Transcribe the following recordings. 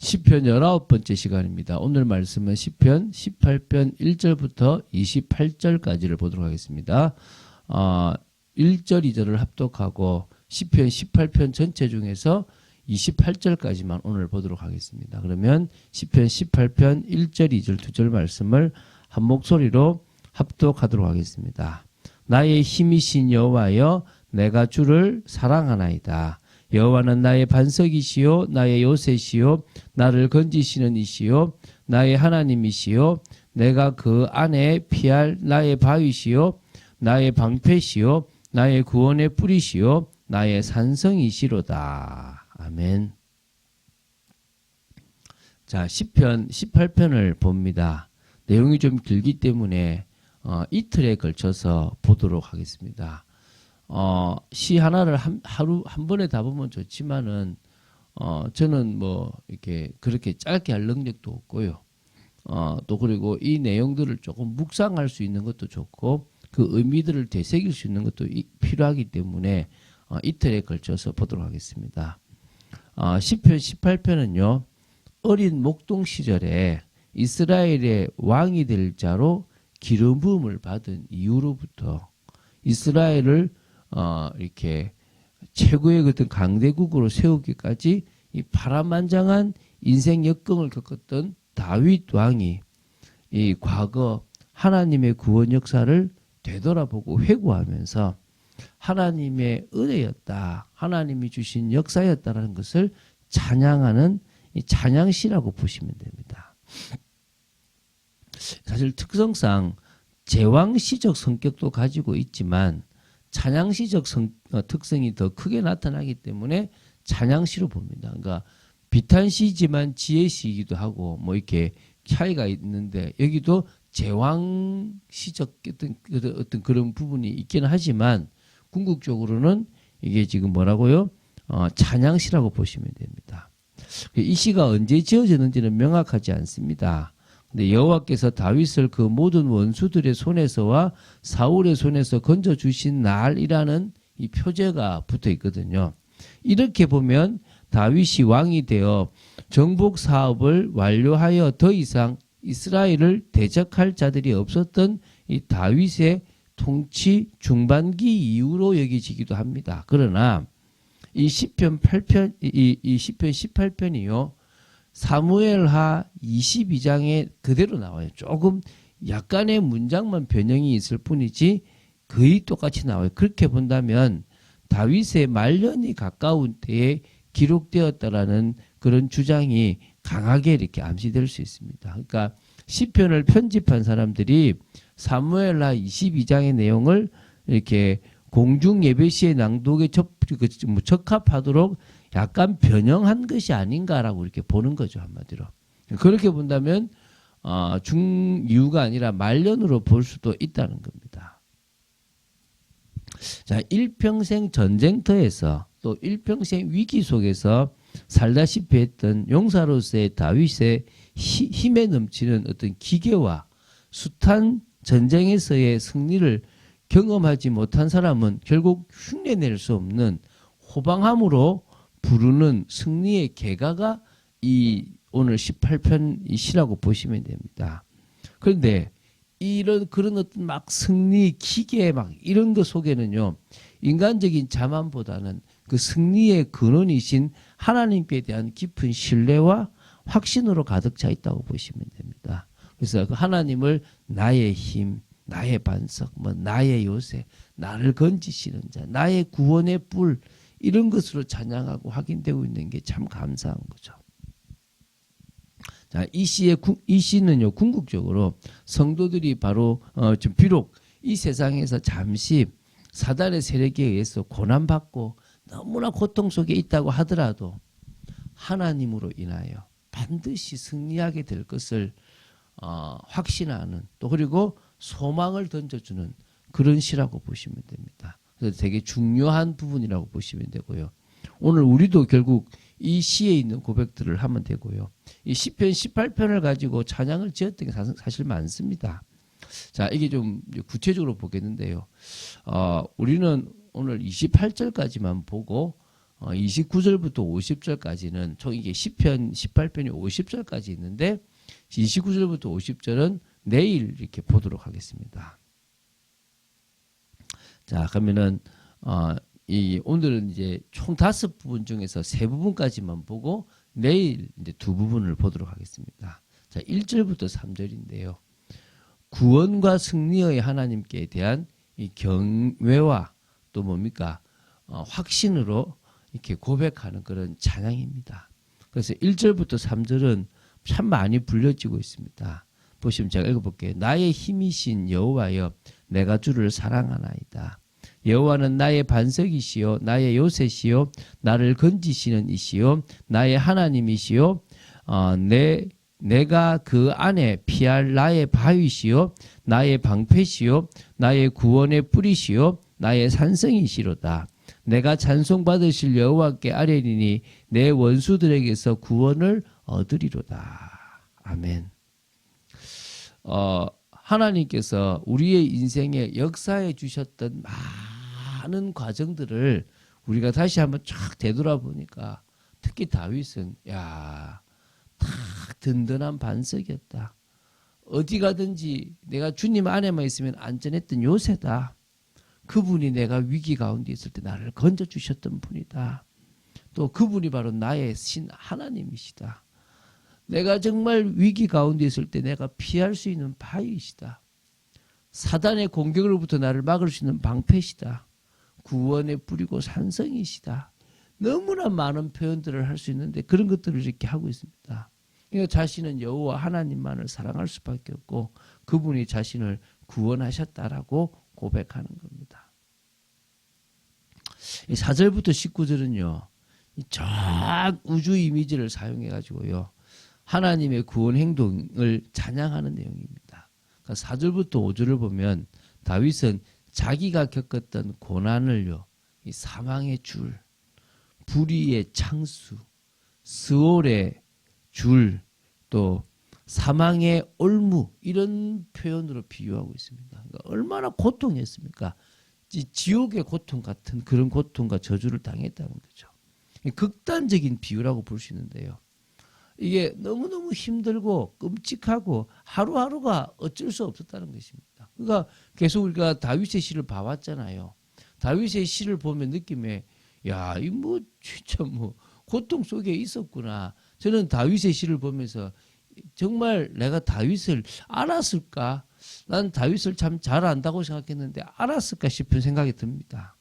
시편 19번째 시간입니다. 오늘 말씀은 시편 18편 1절부터 28절까지를 보도록 하겠습니다. 1절, 2절을 합독하고 시편 18편 전체 중에서 28절까지만 오늘 보도록 하겠습니다. 그러면 시편 18편 1절, 2절, 2절 말씀을 한 목소리로 합독하도록 하겠습니다. 나의 힘이신 여호와여, 내가 주를 사랑하나이다. 여호와는 나의 반석이시요 나의 요새시요 나를 건지시는 이시요 나의 하나님이시요 내가 그 안에 피할 나의 바위시요 나의 방패시요 나의 구원의 뿌리시요 나의 산성이시로다. 아멘. 자, 시편 18편을 봅니다. 내용이 좀 길기 때문에 이틀에 걸쳐서 보도록 하겠습니다. 시 하나를 하루 한 번에 다 보면 좋지만은 저는 뭐 이렇게 그렇게 짧게 할 능력도 없고요. 또 그리고 이 내용들을 조금 묵상할 수 있는 것도 좋고 그 의미들을 되새길 수 있는 것도 필요하기 때문에 이틀에 걸쳐서 보도록 하겠습니다. 시편 18편은요. 어린 목동 시절에 이스라엘의 왕이 될 자로 기름 부음을 받은 이후로부터 이스라엘을 이렇게 최고의 어떤 강대국으로 세우기까지 이 파란만장한 인생 역경을 겪었던 다윗 왕이 이 과거 하나님의 구원 역사를 되돌아보고 회고하면서 하나님의 은혜였다, 하나님이 주신 역사였다라는 것을 찬양하는 이 찬양시라고 보시면 됩니다. 사실 특성상 제왕시적 성격도 가지고 있지만 찬양시적 특성이 더 크게 나타나기 때문에 찬양시로 봅니다. 그러니까 비탄시지만 지혜시이기도 하고 뭐 이렇게 차이가 있는데 여기도 제왕시적 어떤 그런 부분이 있기는 하지만 궁극적으로는 이게 지금 뭐라고요? 찬양시라고 보시면 됩니다. 이 시가 언제 지어졌는지는 명확하지 않습니다. 근데 여호와께서 다윗을 그 모든 원수들의 손에서와 사울의 손에서 건져 주신 날이라는 이 표제가 붙어 있거든요. 이렇게 보면 다윗이 왕이 되어 정복 사업을 완료하여 더 이상 이스라엘을 대적할 자들이 없었던 이 다윗의 통치 중반기 이후로 여기지기도 합니다. 그러나 이 시편 8편, 이 시편 18편이요. 사무엘하 22장에 그대로 나와요. 조금 약간의 문장만 변형이 있을 뿐이지 거의 똑같이 나와요. 그렇게 본다면 다윗의 말년이 가까운 때에 기록되었다라는 그런 주장이 강하게 이렇게 암시될 수 있습니다. 그러니까 시편을 편집한 사람들이 사무엘하 22장의 내용을 이렇게 공중 예배시의 낭독에 적합하도록 약간 변형한 것이 아닌가라고 이렇게 보는 거죠, 한마디로. 그렇게 본다면 중유가 아니라 말년으로 볼 수도 있다는 겁니다. 자, 일평생 전쟁터에서 또 일평생 위기 속에서 살다시피 했던 용사로서의 다윗의 힘에 넘치는 어떤 기계와 숱한 전쟁에서의 승리를 경험하지 못한 사람은 결국 흉내낼 수 없는 호방함으로 부르는 승리의 계가가 이 오늘 18편 이 시라고 보시면 됩니다. 그런데 그런 어떤 막 승리 기계 막 이런 것 속에는요, 인간적인 자만보다는 그 승리의 근원이신 하나님께 대한 깊은 신뢰와 확신으로 가득 차 있다고 보시면 됩니다. 그래서 그 하나님을 나의 힘, 나의 반석, 나의 요새, 나를 건지시는 자, 나의 구원의 뿔, 이런 것으로 찬양하고 확인되고 있는 게 참 감사한 거죠. 자, 이 시는요, 궁극적으로 성도들이 바로, 비록 이 세상에서 잠시 사단의 세력에 의해서 고난받고 너무나 고통 속에 있다고 하더라도 하나님으로 인하여 반드시 승리하게 될 것을 확신하는 또 그리고 소망을 던져주는 그런 시라고 보시면 됩니다. 그래서 되게 중요한 부분이라고 보시면 되고요. 오늘 우리도 결국 이 시에 있는 고백들을 하면 되고요. 이 시편 18편을 가지고 찬양을 지었던 게 사실 많습니다. 자, 이게 좀 구체적으로 보겠는데요. 우리는 오늘 28절까지만 보고 29절부터 50절까지는 총 이게 10편, 18편이 50절까지 있는데 29절부터 50절은 내일 이렇게 보도록 하겠습니다. 자, 그러면은 오늘은 이제 총 5부분 중에서 3부분까지만 보고 내일 이제 2부분을 보도록 하겠습니다. 자, 1절부터 3절인데요. 구원과 승리의 하나님께 대한 이 경외와 또 뭡니까? 확신으로 이렇게 고백하는 그런 찬양입니다. 그래서 1절부터 3절은 참 많이 불려지고 있습니다. 보시면 제가 읽어볼게요. 나의 힘이신 여호와여, 내가 주를 사랑하나이다. 여호와는 나의 반석이시요 나의 요새시요 나를 건지시는 이시요 나의 하나님이시요 내가 그 안에 피할 나의 바위시요 나의 방패시요 나의 구원의 뿌리시요 나의 산성이시로다. 내가 찬송받으실 여호와께 아뢰리니 내 원수들에게서 구원을 얻으리로다. 아멘. 하나님께서 우리의 인생에 역사해 주셨던 많은 과정들을 우리가 다시 한번 쫙 되돌아보니까 특히 다윗은 딱 든든한 반석이었다. 어디 가든지 내가 주님 안에만 있으면 안전했던 요새다. 그분이 내가 위기 가운데 있을 때 나를 건져주셨던 분이다. 또 그분이 바로 나의 신 하나님이시다. 내가 정말 위기 가운데 있을 때 내가 피할 수 있는 바위이시다. 사단의 공격으로부터 나를 막을 수 있는 방패시다. 구원의 뿌리고 산성이시다. 너무나 많은 표현들을 할 수 있는데 그런 것들을 이렇게 하고 있습니다. 그러니까 자신은 여호와 하나님만을 사랑할 수밖에 없고 그분이 자신을 구원하셨다라고 고백하는 겁니다. 이 4절부터 19절은요. 저 우주 이미지를 사용해 가지고요. 하나님의 구원 행동을 찬양하는 내용입니다. 그러니까 4절부터 5절을 보면 다윗은 자기가 겪었던 고난을요. 이 사망의 줄, 불의의 창수, 스올의 줄, 또 사망의 올무 이런 표현으로 비유하고 있습니다. 그러니까 얼마나 고통했습니까? 지옥의 고통 같은 그런 고통과 저주를 당했다는 거죠. 극단적인 비유라고 볼 수 있는데요. 이게 너무너무 힘들고 끔찍하고 하루하루가 어쩔 수 없었다는 것입니다. 그러니까 계속 우리가 다윗의 시를 봐왔잖아요. 다윗의 시를 보면 느낌에 이 뭐 진짜 뭐 고통 속에 있었구나. 저는 다윗의 시를 보면서 정말 내가 다윗을 알았을까? 난 다윗을 참 잘 안다고 생각했는데 알았을까 싶은 생각이 듭니다.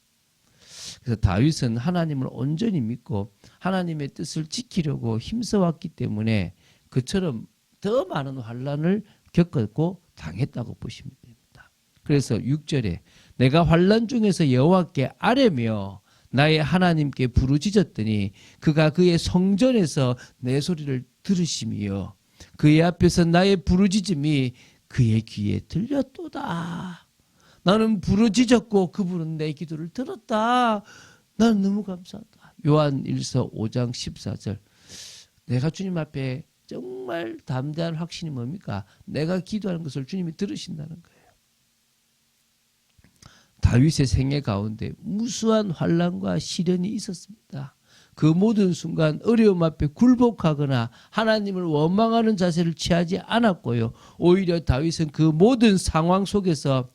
그래서 다윗은 하나님을 온전히 믿고 하나님의 뜻을 지키려고 힘써왔기 때문에 그처럼 더 많은 환난을 겪었고 당했다고 보시면 됩니다. 그래서 6절에 내가 환난 중에서 여호와께 아뢰며 나의 하나님께 부르짖었더니 그가 그의 성전에서 내 소리를 들으시며 그의 앞에서 나의 부르짖음이 그의 귀에 들렸도다. 나는 부르짖었고 그분은 내 기도를 들었다. 나는 너무 감사하다. 요한 1서 5장 14절. 내가 주님 앞에 정말 담대한 확신이 뭡니까? 내가 기도하는 것을 주님이 들으신다는 거예요. 다윗의 생애 가운데 무수한 환난과 시련이 있었습니다. 그 모든 순간 어려움 앞에 굴복하거나 하나님을 원망하는 자세를 취하지 않았고요. 오히려 다윗은 그 모든 상황 속에서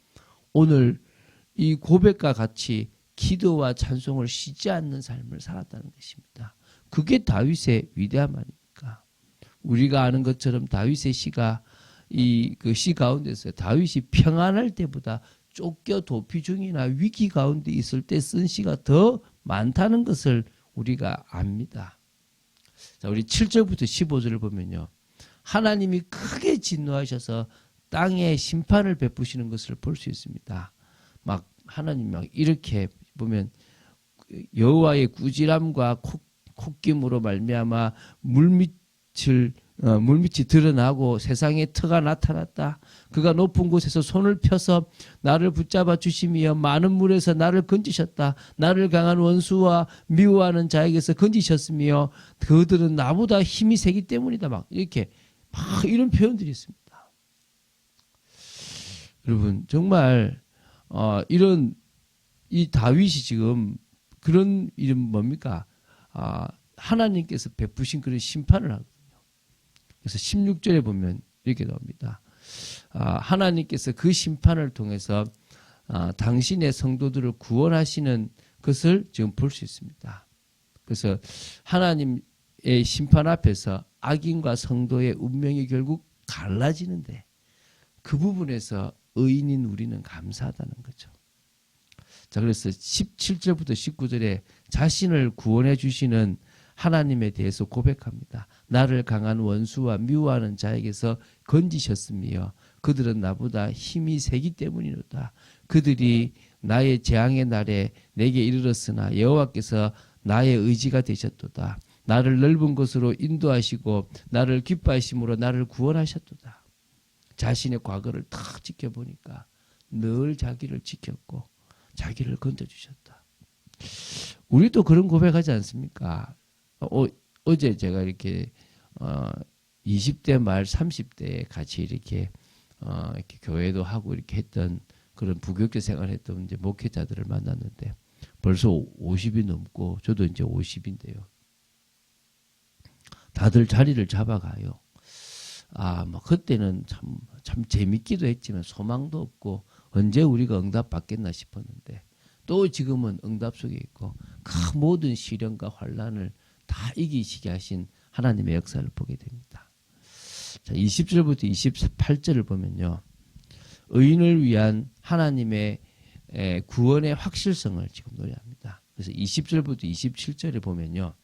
오늘 이 고백과 같이 기도와 찬송을 쉬지 않는 삶을 살았다는 것입니다. 그게 다윗의 위대함 아닙니까? 우리가 아는 것처럼 다윗의 시가 그 시 가운데서 다윗이 평안할 때보다 쫓겨 도피 중이나 위기 가운데 있을 때 쓴 시가 더 많다는 것을 우리가 압니다. 자, 우리 7절부터 15절을 보면요. 하나님이 크게 진노하셔서 땅에 심판을 베푸시는 것을 볼 수 있습니다. 막 하나님이 막 이렇게 보면 여호와의 꾸지람과 콧김으로 말미암아 물밑이 드러나고 세상에 터가 나타났다. 그가 높은 곳에서 손을 펴서 나를 붙잡아 주시며 많은 물에서 나를 건지셨다. 나를 강한 원수와 미워하는 자에게서 건지셨으며 그들은 나보다 힘이 세기 때문이다. 막 이렇게 막 이런 표현들이 있습니다. 여러분 정말 이런 이 다윗이 지금 그런 이름 뭡니까? 하나님께서 베푸신 그런 심판을 하거든요. 그래서 16절에 보면 이렇게 나옵니다. 하나님께서 그 심판을 통해서 당신의 성도들을 구원하시는 것을 지금 볼 수 있습니다. 그래서 하나님의 심판 앞에서 악인과 성도의 운명이 결국 갈라지는데 그 부분에서 의인인 우리는 감사하다는 거죠. 자, 그래서 17절부터 19절에 자신을 구원해 주시는 하나님에 대해서 고백합니다. 나를 강한 원수와 미워하는 자에게서 건지셨으며 그들은 나보다 힘이 세기 때문이로다. 그들이 나의 재앙의 날에 내게 이르렀으나 여호와께서 나의 의지가 되셨도다. 나를 넓은 곳으로 인도하시고 나를 기뻐하심으로 나를 구원하셨도다. 자신의 과거를 탁 지켜보니까 늘 자기를 지켰고 자기를 건져주셨다. 우리도 그런 고백하지 않습니까? 어제 제가 이렇게 20대 말 30대에 같이 이렇게 교회도 하고 이렇게 했던 그런 부교육자 생활했던 이제 목회자들을 만났는데 벌써 50이 넘고 저도 이제 50인데요. 다들 자리를 잡아가요. 뭐 그때는 참 재밌기도 했지만 소망도 없고 언제 우리가 응답 받겠나 싶었는데 또 지금은 응답 속에 있고 그 모든 시련과 환란을 다 이기시게 하신 하나님의 역사를 보게 됩니다. 자, 20절부터 28절을 보면요. 의인을 위한 하나님의 구원의 확실성을 지금 노래합니다. 그래서 20절부터 27절에 보면요.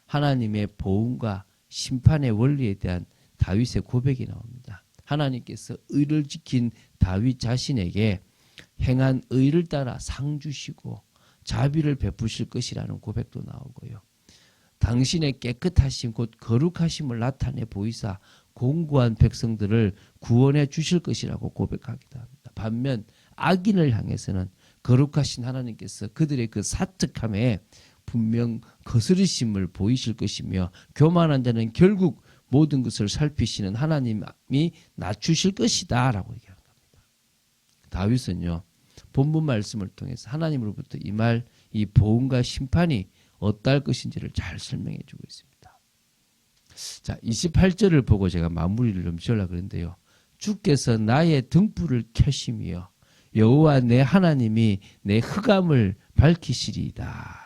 하나님의 보응과 심판의 원리에 대한 다윗의 고백이 나옵니다. 하나님께서 의를 지킨 다윗 자신에게 행한 의를 따라 상 주시고 자비를 베푸실 것이라는 고백도 나오고요. 당신의 깨끗하심 곧 거룩하심을 나타내 보이사 공고한 백성들을 구원해 주실 것이라고 고백하기도 합니다. 반면 악인을 향해서는 거룩하신 하나님께서 그들의 그 사특함에 분명 거스르심을 보이실 것이며 교만한 자는 결국 모든 것을 살피시는 하나님이 낮추실 것이다 라고 얘기하는 겁니다. 다윗은요. 본문 말씀을 통해서 하나님으로부터 이 보응과 심판이 어떠할 것인지를 잘 설명해 주고 있습니다. 자, 28절을 보고 제가 마무리를 좀 지으려고 그랬는데요. 주께서 나의 등불을 켜시며 여호와 내 하나님이 내 흑암을 밝히시리이다.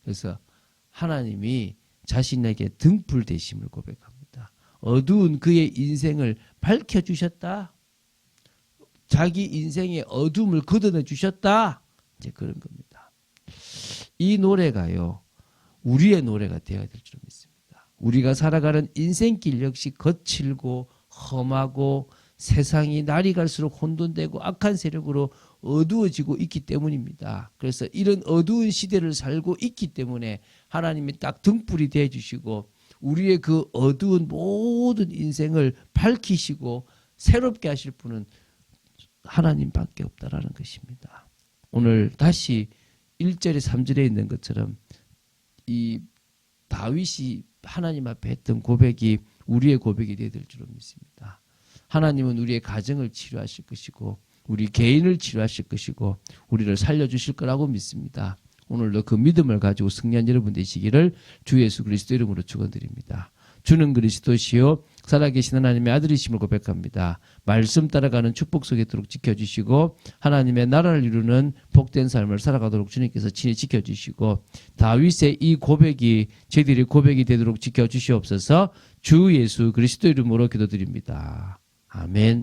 그래서 하나님이 자신에게 등불 되심을 고백합니다. 어두운 그의 인생을 밝혀주셨다. 자기 인생의 어둠을 걷어내 주셨다. 이제 그런 겁니다. 이 노래가요. 우리의 노래가 되어야 될 줄 믿습니다. 우리가 살아가는 인생길 역시 거칠고 험하고 세상이 날이 갈수록 혼돈되고 악한 세력으로 어두워지고 있기 때문입니다. 그래서 이런 어두운 시대를 살고 있기 때문에 하나님이 딱 등불이 되어 주시고 우리의 그 어두운 모든 인생을 밝히시고 새롭게 하실 분은 하나님밖에 없다라는 것입니다. 오늘 다시 1절에 3절에 있는 것처럼 이 다윗이 하나님 앞에 했던 고백이 우리의 고백이 되어야 될 줄 믿습니다. 하나님은 우리의 가정을 치료하실 것이고 우리 개인을 치료하실 것이고 우리를 살려주실 거라고 믿습니다. 오늘도 그 믿음을 가지고 승리한 여러분 되시기를 주 예수 그리스도 이름으로 축원드립니다. 주는 그리스도시요 살아계신 하나님의 아들이심을 고백합니다. 말씀 따라가는 축복 속에 있도록 지켜주시고 하나님의 나라를 이루는 복된 삶을 살아가도록 주님께서 친히 지켜주시고 다윗의 이 고백이 저희들의 고백이 되도록 지켜주시옵소서. 주 예수 그리스도 이름으로 기도드립니다. 아멘.